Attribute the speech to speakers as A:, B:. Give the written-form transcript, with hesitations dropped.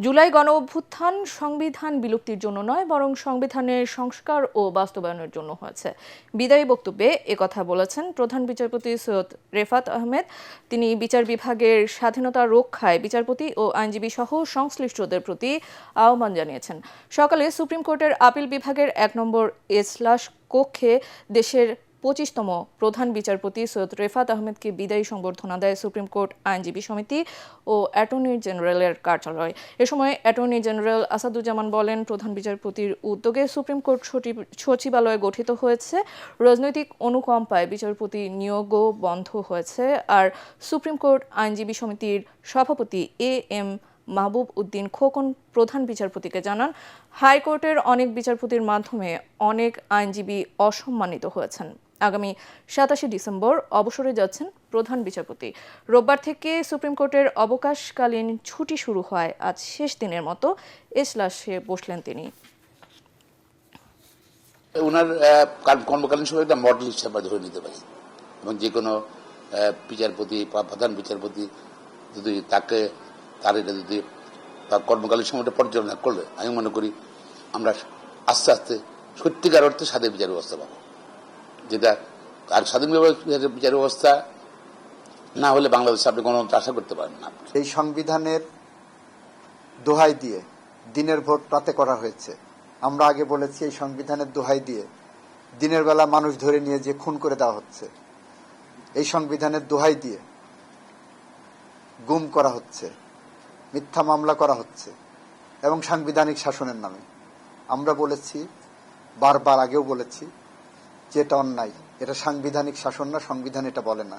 A: জুলাই গণঅভ্যুত্থান সংবিধান বিলুপ্তির জন্য নয়, বরং সংবিধানের সংস্কার ও বাস্তবায়নের জন্য হয়েছে। বিদায়ী বক্তব্যে একথা বলেছেন প্রধান বিচারপতি সৈয়দ রেফাত আহমেদ। তিনি বিচার বিভাগের স্বাধীনতা রক্ষায় বিচারপতি ও আইনজীবী সহ সংশ্লিষ্টদের প্রতি আহ্বান জানিয়েছেন। সকালে সুপ্রিম কোর্টের আপিল বিভাগের ১ নম্বর এজলাস কক্ষে দেশের ২৫তম প্রধান বিচারপতি সৈয়দ রেফাত আহমেদকে বিদায়ী সংবর্ধনা দেয় সুপ্রিম কোর্ট আইনজীবী সমিতি ও অ্যাটর্নি জেনারেলের কার্যালয়। এ সময় অ্যাটর্নি জেনারেল আসাদুজ্জামান বলেন, প্রধান বিচারপতির উদ্যোগে সুপ্রিম কোর্ট সচিবালয় গঠিত হয়েছে। রাজনৈতিক অনুকম্পায় বিচারপতি নিয়োগও বন্ধ হয়েছে। আর সুপ্রিম কোর্ট আইনজীবী সমিতির সভাপতি এম মাহবুব উদ্দিন খোকন প্রধান বিচারপতিকে জানান, হাইকোর্টের অনেক বিচারপতির মাধ্যমে অনেক আইনজীবী অসম্মানিত হয়েছেন। আগামী ২৭ ডিসেম্বর অবসরে যাচ্ছেন প্রধান বিচারপতি। রোববার থেকে সুপ্রিম কোর্টের অবকাশকালীন ছুটি শুরু হয়। আজ শেষ দিনের মতো এজলাসে বসলেন তিনি।
B: ওনার কর্মকালীন সময় একটা মডেল হিসাবে ধরে নিতে পারি, এবং যে কোনো বিচারপতি বা প্রধান বিচারপতি যদি তার এটা যদি তার কর্মকালীন সময়টা পর্যালোচনা করলে আমি মনে করি আমরা আস্তে আস্তে সত্যিকার অর্থে স্বাধীন বিচার ব্যবস্থা পাবো, যেটা আর স্বাধীন বিচার ব্যবস্থা না হলে বাংলাদেশে আপনি গণতন্ত্র আশা করতে পারেন না।
C: এই সংবিধানের দোহাই দিয়ে দিনের ভোট রাতে করা হয়েছে। আমরা আগে বলেছি এই সংবিধানের দোহাই দিয়ে দিনের বেলা মানুষ ধরে নিয়ে যে খুন করে দেওয়া হচ্ছে, এই সংবিধানের দোহাই দিয়ে গুম করা হচ্ছে, মিথ্যা মামলা করা হচ্ছে এবং সাংবিধানিক শাসনের নামে। আমরা বলেছি, বারবার আগেও বলেছি যে এটা অন্যায়, এটা সাংবিধানিক শাসন না, সংবিধান এটা বলে না।